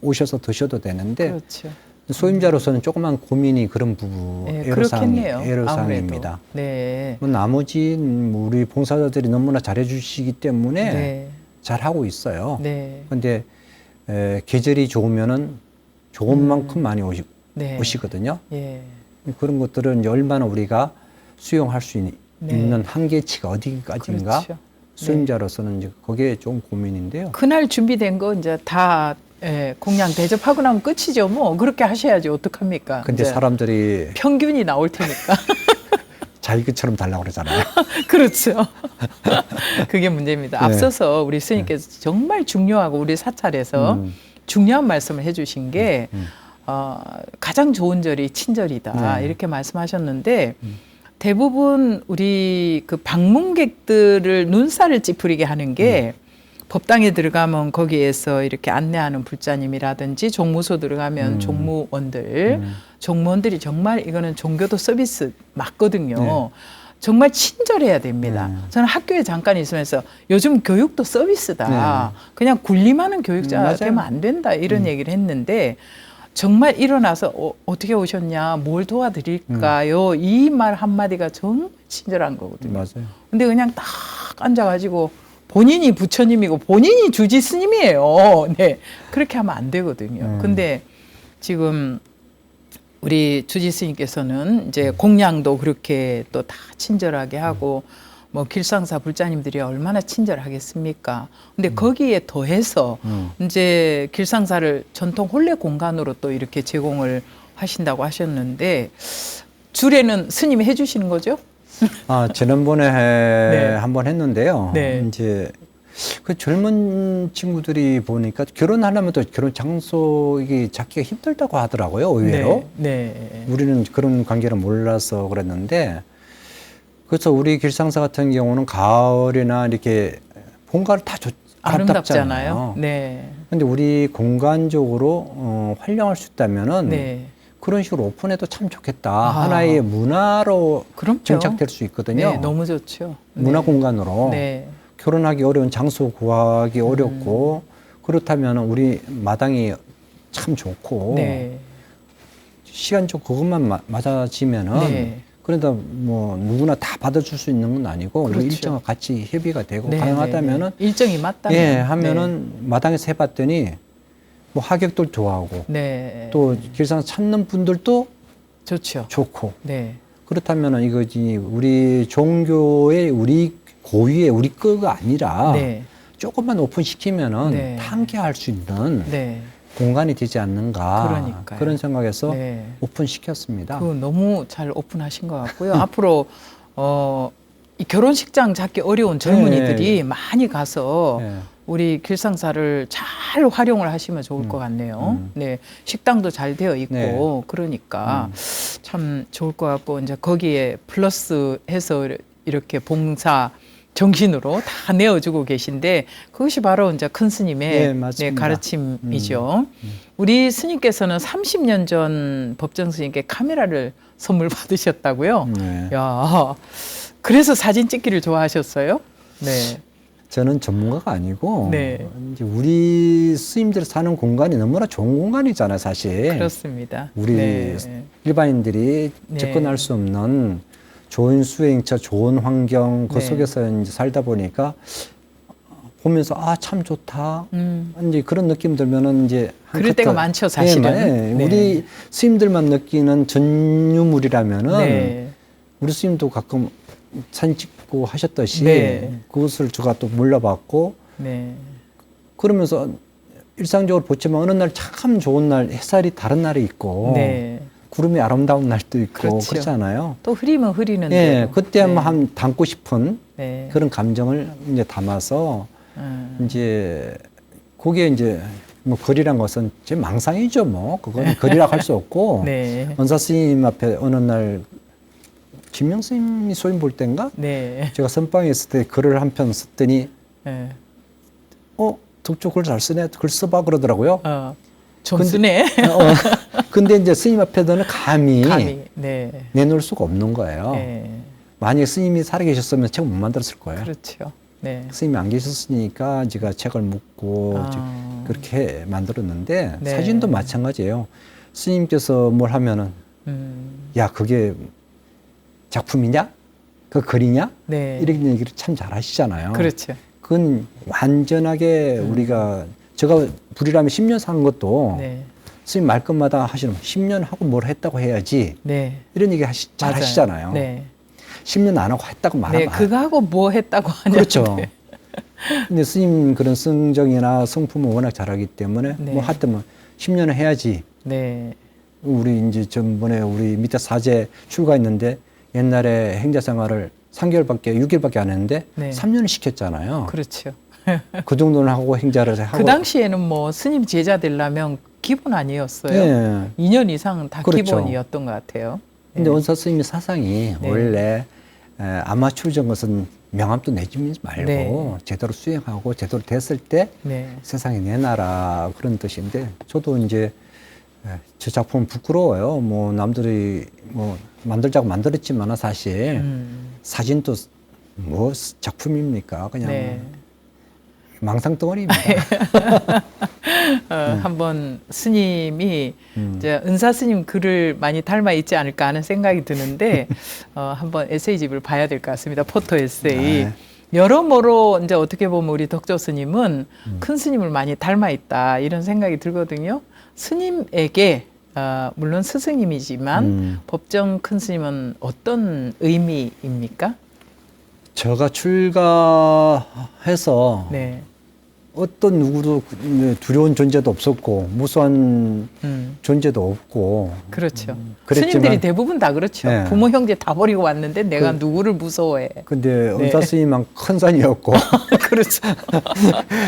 오셔서 드셔도 되는데 그렇죠. 소임자로서는 조그만 고민이 그런 부분 네, 그렇겠네요. 애로사항입니다. 아무래도. 네. 뭐 나머지 우리 봉사자들이 너무나 잘해주시기 때문에 네. 잘하고 있어요. 네. 근데 계절이 좋으면은 좋은 만큼 많이 네. 오시거든요. 예. 그런 것들은 이제 얼마나 우리가 수용할 수 네. 있는 한계치가 어디까지인가 그렇죠. 수용자로서는 이제 거기에 좀 고민인데요. 그날 준비된 거 이제 다 공양 대접하고 나면 끝이죠. 뭐 그렇게 하셔야지 어떡합니까? 근데 이제 사람들이 평균이 나올 테니까. 자기처럼 달라고 그러잖아요. 그렇죠. 그게 문제입니다. 네. 앞서서 우리 스님께서 정말 중요하고 우리 사찰에서 중요한 말씀을 해주신 게 가장 좋은 절이 친절이다. 네. 이렇게 말씀하셨는데 대부분 우리 그 방문객들을 눈살을 찌푸리게 하는 게 법당에 들어가면 거기에서 이렇게 안내하는 불자님이라든지 종무소 들어가면 종무원들, 종무원들이 정말 이거는 종교도 서비스 맞거든요. 네. 정말 친절해야 됩니다. 저는 학교에 잠깐 있으면서 요즘 교육도 서비스다. 그냥 군림하는 교육자 맞아요. 되면 안 된다. 이런 얘기를 했는데 정말 일어나서 어떻게 오셨냐, 뭘 도와드릴까요? 이 말 한마디가 정말 친절한 거거든요. 맞아요. 근데 그냥 딱 앉아가지고 본인이 부처님이고 본인이 주지 스님이에요. 네. 그렇게 하면 안 되거든요. 근데 지금 우리 주지 스님께서는 이제 공양도 그렇게 또 다 친절하게 하고 뭐 길상사 불자님들이 얼마나 친절하겠습니까? 근데 거기에 더해서 이제 길상사를 전통 혼례 공간으로 또 이렇게 제공을 하신다고 하셨는데 줄에는 스님이 해주시는 거죠? 지난번에 네. 한번 했는데요. 네. 이제 그 젊은 친구들이 보니까 결혼하려면 또 결혼 장소 이게 잡기가 힘들다고 하더라고요. 의외로. 네. 우리는 그런 관계를 몰라서 그랬는데 그래서 우리 길상사 같은 경우는 가을이나 이렇게 본가를 다 아름답잖아요. 네. 근데 우리 공간적으로 활용할 수 있다면은 네. 그런 식으로 오픈해도 참 좋겠다. 하나의 문화로 그럼요. 정착될 수 있거든요. 네, 너무 좋죠. 문화 네. 공간으로 네. 결혼하기 어려운 장소 구하기 어렵고 그렇다면 우리 마당이 참 좋고 네. 시간적 그것만 맞아지면은 네. 그러다 뭐 누구나 다 받아줄 수 있는 건 아니고 우리 그렇죠. 일정과 같이 협의가 되고 네, 가능하다면은 일정이 맞다면 예 하면은 마당에서 해봤더니 뭐 하객들 좋아하고 네. 또 길상 찾는 분들도 좋죠. 좋고 네. 그렇다면은 이거지 우리 종교의 우리 고유의 우리 거가 아니라 네. 조금만 오픈시키면은 네. 다 함께 할 수 있는 네. 공간이 되지 않는가 그러니까요. 그런 생각에서 네. 오픈시켰습니다. 그 너무 잘 오픈하신 것 같고요. 앞으로 이 결혼식장 잡기 어려운 젊은이들이 많이 가서 네. 우리 길상사를 잘 활용을 하시면 좋을 것 같네요. 네, 식당도 잘 되어 있고 네. 그러니까 참 좋을 것 같고 이제 거기에 플러스해서 이렇게 봉사 정신으로 다 내어주고 계신데 그것이 바로 이제 큰 스님의 네, 맞습니다. 가르침이죠. 우리 스님께서는 30년 전 법정 스님께 카메라를 선물 받으셨다고요? 네. 야, 그래서 사진 찍기를 좋아하셨어요? 네. 저는 전문가가 아니고 네. 이제 우리 스님들 사는 공간이 너무나 좋은 공간이잖아요, 사실. 그렇습니다. 우리 네. 일반인들이 네. 접근할 수 없는 좋은 수행처, 좋은 환경 그 네. 속에서 이제 살다 보니까 보면서 참 좋다. 이제 그런 느낌 들면은 이제 그럴 때가 많죠, 사실은. 네, 네. 우리 스님들만 느끼는 전유물이라면은 네. 우리 스님도 가끔 사진 찍고 하셨듯이 네. 그것을 제가 또 몰라봤고 네. 그러면서 일상적으로 보지만 어느 날 참 좋은 날 햇살이 다른 날이 있고 네. 구름이 아름다운 날도 있고 그렇죠. 그렇잖아요. 또 흐리면 흐리는 예, 대로. 그때 한번 담고 싶은 네. 그런 감정을 이제 담아서 이제 그게 이제 뭐 글이란 것은 제 망상이죠, 뭐 그건 글이라고 할 수 없고 네. 원사 스님 앞에 어느 날 김명 스님이 소임 볼 때인가 네. 제가 선방에 있을 때 글을 한 편 썼더니 네. 덕조 글 잘 쓰네 글 써봐 그러더라고요. 존순해. 근데 이제 스님 앞에서는 감히 네. 내놓을 수가 없는 거예요. 네. 만약에 스님이 살아계셨으면 책 못 만들었을 거예요. 그렇죠. 네. 스님이 안 계셨으니까 제가 책을 묻고 그렇게 만들었는데 네. 사진도 마찬가지예요. 스님께서 뭘 하면은 야 그게 작품이냐? 그 글이냐? 네. 이렇게 얘기를 참 잘하시잖아요. 그렇죠. 그건 완전하게 우리가 제가 불이라면 10년 사는 것도 네. 스님 말끝마다 하시는 10년 하고 뭘 했다고 해야지 네. 이런 얘기 잘 맞아요. 하시잖아요. 네. 10년 안 하고 했다고 네. 말하면 그거 하고 뭐 했다고 하냐. 그렇죠. 근데 스님 그런 성정이나 성품을 워낙 잘하기 때문에 네. 뭐 하여튼 10년은 해야지. 네. 우리 이제 전번에 우리 밑에 사제 출가했는데 옛날에 행자 생활을 6개월밖에 안 했는데 네. 3년을 시켰잖아요. 그렇죠. 그 정도는 하고 행자를 하고. 그 당시에는 뭐 스님 제자 되려면 기본 아니었어요. 네. 2년 이상 다 그렇죠. 기본이었던 것 같아요. 근데 원사 스님의 사상이 네. 원래 아마추어적인 것은 명함도 내주지 말고 네. 제대로 수행하고 제대로 됐을 때 네. 세상에 내놔라 그런 뜻인데 저도 이제 제 작품은 부끄러워요. 뭐 남들이 뭐 만들자고 만들었지만 사실 사진도 뭐 작품입니까? 그냥 네. 망상덩어리입니다. 한번 스님이 이제 은사 스님 글을 많이 닮아 있지 않을까 하는 생각이 드는데 한번 에세이집을 봐야 될 것 같습니다. 포토 에세이. 네. 여러모로 이제 어떻게 보면 우리 덕조 스님은 큰 스님을 많이 닮아 있다 이런 생각이 들거든요. 스님에게 물론 스승님이지만 법정 큰 스님은 어떤 의미입니까? 제가 출가해서 네. 어떤 누구도 두려운 존재도 없었고 무수한 존재도 없고 그렇죠. 그랬지만- 스님들이 대부분 다 그렇죠. 네. 부모 형제 다 버리고 왔는데 내가 누구를 무서워해. 근데 네. 은사 스님만 큰 산이었고 그렇죠.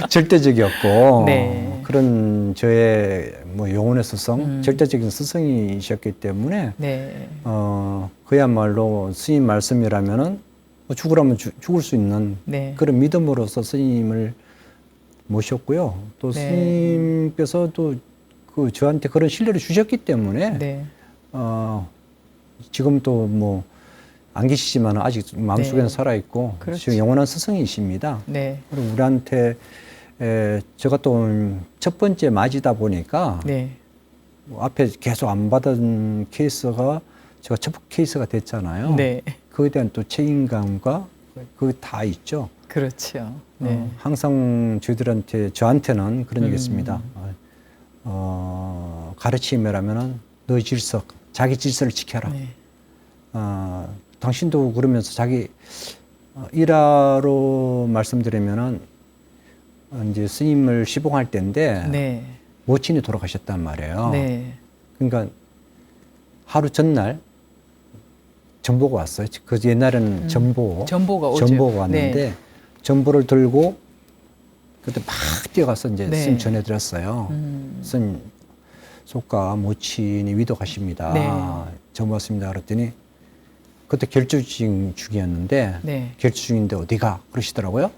절대적이었고 네. 그런 저의 뭐 영혼의 스승 절대적인 스승이셨기 때문에 네. 그야말로 스님 말씀이라면은 뭐 죽으라면 죽을 수 있는 네. 그런 믿음으로서 스님을 모셨고요. 또 네. 스님께서도 그 저한테 그런 신뢰를 주셨기 때문에 네. 지금 또 뭐 안 계시지만 아직 마음속에는 네. 살아있고 그렇죠. 지금 영원한 스승이십니다. 네. 그리고 우리한테 제가 또 첫 번째 맞이다 보니까 네. 뭐 앞에 계속 안 받은 케이스가 제가 첫 케이스가 됐잖아요. 네. 그에 대한 또 책임감과 그게 다 있죠. 그렇죠. 네. 항상 저한테는 그런 얘기 있습니다. 가르침이라면은 너의 질서, 자기 질서를 지켜라. 네. 당신도 그러면서 자기 일화로 말씀드리면은 이제 스님을 시봉할 때인데 네. 모친이 돌아가셨단 말이에요. 네. 그러니까 하루 전날 전보가 왔어요. 그 옛날에는 전보가 오죠. 전보가 왔는데 네. 전보를 들고 그때 막 뛰어가서 이제 네. 스님 전해드렸어요. 스님 속가 모친이 위독하십니다. 네. 전보 왔습니다. 그랬더니 그때 결주증 중이었는데 네. 결주 중인데 어디가 그러시더라고요.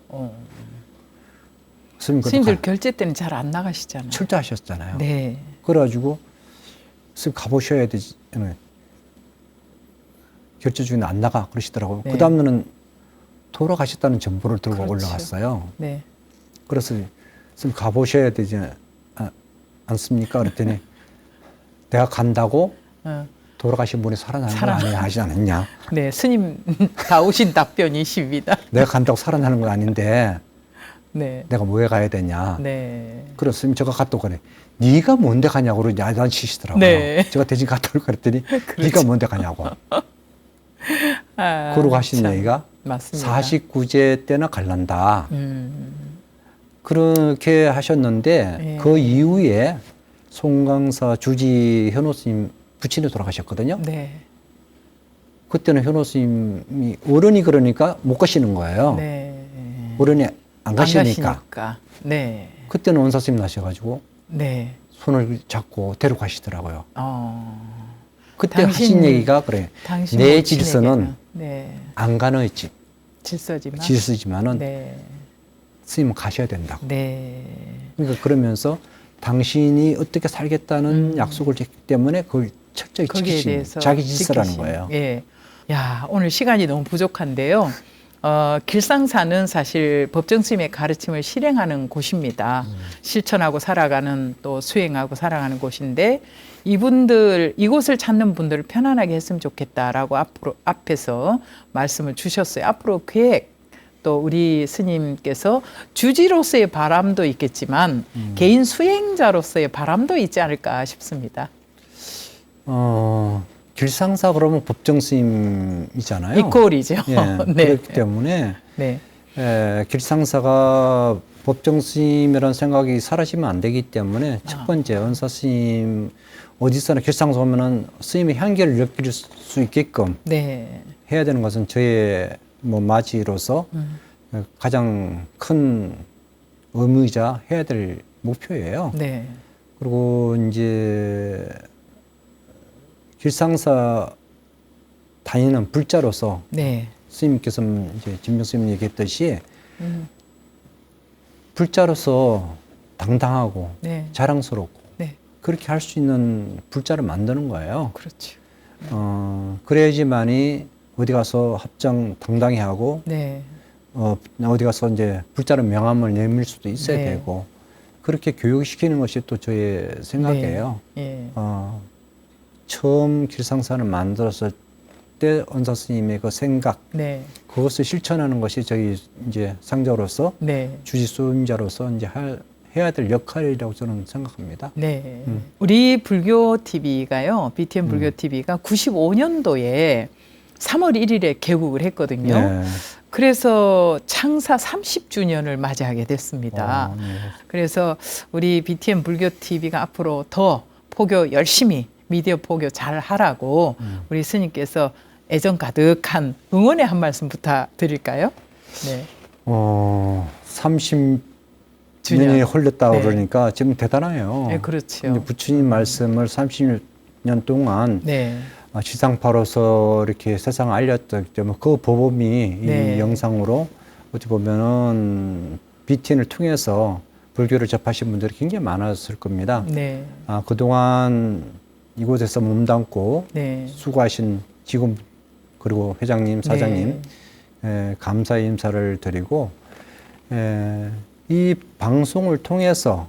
스님 스님들 결제 때는 잘 안 나가시잖아요. 출자하셨잖아요. 네. 그래가지고 스님 가보셔야 되지. 결제 중인데 안 나가 그러시더라고요. 네. 그 다음날은 돌아가셨다는 정보를 들고 그렇죠. 올라갔어요. 네. 그래서 스님 가보셔야 되지 않습니까? 그랬더니 내가 간다고 어. 돌아가신 분이 살아나는 거 아니야 하지 않았냐? 네. 스님 다오신 답변이십니다. 내가 간다고 살아나는 건 아닌데 네. 내가 뭐에 가야 되냐? 네. 그래서 스님 제가 갔다 오거래. 네가 뭔데 가냐고 그러고 야단치시더라고요. 네. 제가 대신 갔다 올까 그랬더니 네가 뭔데 가냐고. 그러고 하신 참, 얘기가 맞습니다. 49제 때나 갈란다. 그렇게 하셨는데 네. 그 이후에 송강사 주지 현호 스님 부친이 돌아가셨거든요. 네. 그때는 현호 스님이 어른이 그러니까 못 가시는 거예요. 네. 어른이 안 가시니까. 가시니까. 네. 그때는 원사 스님 나셔가지고 네. 손을 잡고 데려가시더라고요. 그때 당신- 하신 얘기가 그래. 당신 내 모친에게는, 질서는 네. 안간의 질서지만. 질서지만은 네. 스님은 가셔야 된다고. 네. 그러니까 그러면서 당신이 어떻게 살겠다는 약속을 줬기 때문에 그걸 철저히 거기에 지키신 대해서 자기 질서라는 지키신. 거예요. 예. 야, 오늘 시간이 너무 부족한데요. 길상사는 사실 법정스님의 가르침을 실행하는 곳입니다. 실천하고 살아가는 또 수행하고 살아가는 곳인데 이곳을 찾는 분들을 편안하게 했으면 좋겠다라고 앞에서 말씀을 주셨어요. 앞으로 계획 또 우리 스님께서 주지로서의 바람도 있겠지만 개인 수행자로서의 바람도 있지 않을까 싶습니다. 길상사 그러면 법정 스님이잖아요. 이꼴이죠. 예, 네. 그렇기 때문에 네. 길상사가 법정 스님이라는 생각이 사라지면 안 되기 때문에 첫 번째 은사 스님 어디서나 길상사 오면은 스님의 향기를 느낄 수 있게끔 네. 해야 되는 것은 저의 맞이로서 가장 큰 의무이자 해야 될 목표예요. 네. 그리고 이제 길상사 다니는 불자로서 네. 스님께서 이제 진명 스님 얘기했듯이 불자로서 당당하고 네. 자랑스럽고 네. 그렇게 할 수 있는 불자를 만드는 거예요. 그렇죠. 그래야지만이 어디 가서 합정 당당히 하고 네. 어디 가서 이제 불자를 명함을 내밀 수도 있어야 네. 되고 그렇게 교육시키는 것이 또 저의 생각이에요. 네. 예. 처음 길상사를 만들었을 때 은사 스님의 그 생각, 네. 그것을 실천하는 것이 저희 이제 상자로서 네. 주지 수임자로서 이제 해야 될 역할이라고 저는 생각합니다. 네. 우리 불교 TV가요, BTN 불교 TV가 95년도에 3월 1일에 개국을 했거든요. 네. 그래서 창사 30주년을 맞이하게 됐습니다. 네. 그래서 우리 BTN 불교 TV가 앞으로 더 포교 열심히 미디어 포교 잘 하라고 우리 스님께서 애정 가득한 응원의 한 말씀 부탁드릴까요? 네. 30년이 흘렀다 네. 그러니까 지금 대단해요. 네, 그렇죠. 부처님 말씀을 30년 동안 네. 지상파로서 이렇게 세상을 알렸기 때문에 그 보범이 네. 이 영상으로 어찌 보면은 BTN을 통해서 불교를 접하신 분들이 굉장히 많았을 겁니다. 네. 그동안 이곳에서 몸담고 네. 수고하신 직원 그리고 회장님, 사장님 감사의 인사를 드리고 이 방송을 통해서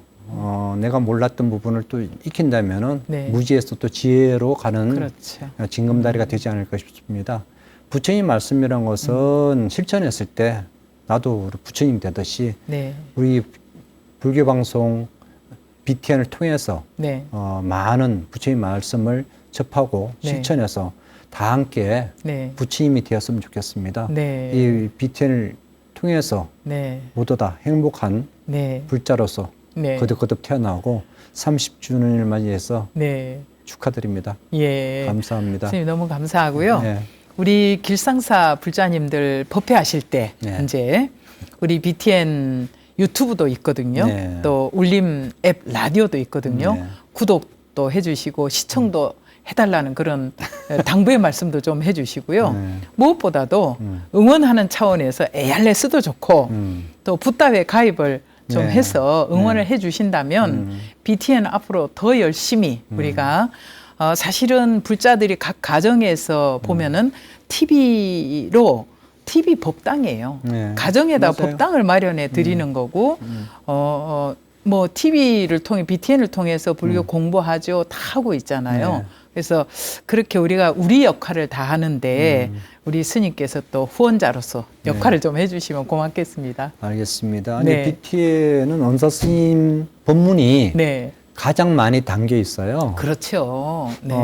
내가 몰랐던 부분을 또 익힌다면은 네. 무지에서 또 지혜로 가는 그렇죠. 징검다리가 되지 않을까 싶습니다. 부처님 말씀이란 것은 실천했을 때 나도 우리 부처님 되듯이 네. 우리 불교 방송 BTN을 통해서 네. 많은 부처님 말씀을 접하고 네. 실천해서 다 함께 네. 부처님이 되었으면 좋겠습니다. 네. 이 BTN을 통해서 네. 모두 다 행복한 네. 불자로서 네. 거듭거듭 태어나고 30주년을 맞이해서 네. 축하드립니다. 예. 감사합니다. 선생님 너무 감사하고요. 네. 우리 길상사 불자님들 법회하실 때 네. 이제 우리 BTN 유튜브도 있거든요. 네. 또 울림 앱 라디오도 있거든요. 네. 구독도 해주시고 시청도 해달라는 그런 당부의 말씀도 좀 해주시고요. 네. 무엇보다도 응원하는 차원에서 ARS도 좋고 또 붓다회 가입을 좀 네. 해서 응원을 해주신다면 BTN 앞으로 더 열심히 우리가 사실은 불자들이 각 가정에서 보면은 TV로 TV 법당이에요. 네. 가정에다 맞아요. 법당을 마련해 드리는 거고, 뭐 TV를 통해 BTN을 통해서 불교 공부하죠, 다 하고 있잖아요. 네. 그래서 그렇게 우리가 우리 역할을 다 하는데 우리 스님께서 또 후원자로서 역할을 좀 해주시면 고맙겠습니다. 알겠습니다. 네. BTN은 은사 스님 법문이 네, 가장 많이 담겨 있어요. 그렇죠. 네,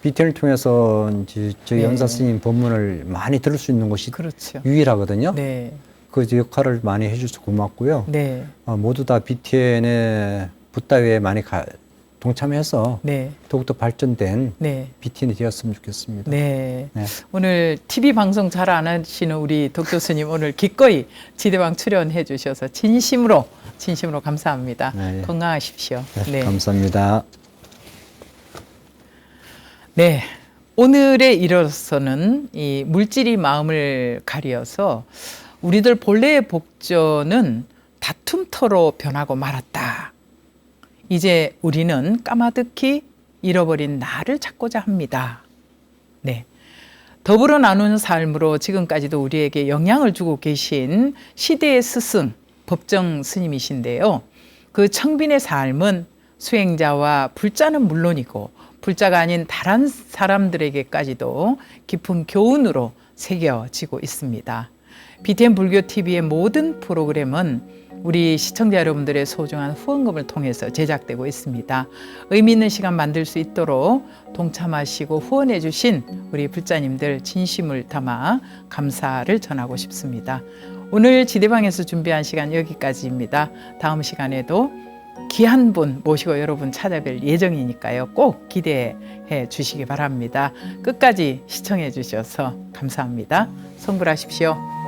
BTN을 통해서 이제 저희 네. 은사 스님 법문을 많이 들을 수 있는 곳이 그렇죠. 유일하거든요. 네, 그 역할을 많이 해주셔서 고맙고요. 네, 모두 다 BTN의 붓다위에 많이 동참해서 네, 더욱더 발전된 네. BTN이 되었으면 좋겠습니다. 네. 네. 오늘 TV 방송 잘 안 하시는 우리 덕 교수님 오늘 기꺼이 지대방 출연해 주셔서 진심으로 감사합니다. 네. 건강하십시오. 네. 감사합니다. 네. 오늘의 일로서는 이 물질이 마음을 가리어서 우리들 본래의 복전은 다툼터로 변하고 말았다. 이제 우리는 까마득히 잃어버린 나를 찾고자 합니다. 네. 더불어 나누는 삶으로 지금까지도 우리에게 영향을 주고 계신 시대의 스승, 법정 스님이신데요. 그 청빈의 삶은 수행자와 불자는 물론이고 불자가 아닌 다른 사람들에게까지도 깊은 교훈으로 새겨지고 있습니다. BTN 불교TV의 모든 프로그램은 우리 시청자 여러분들의 소중한 후원금을 통해서 제작되고 있습니다. 의미 있는 시간 만들 수 있도록 동참하시고 후원해 주신 우리 불자님들 진심을 담아 감사를 전하고 싶습니다. 오늘 지대방에서 준비한 시간 여기까지입니다. 다음 시간에도 귀한 분 모시고 여러분 찾아뵐 예정이니까요. 꼭 기대해 주시기 바랍니다. 끝까지 시청해 주셔서 감사합니다. 성불하십시오.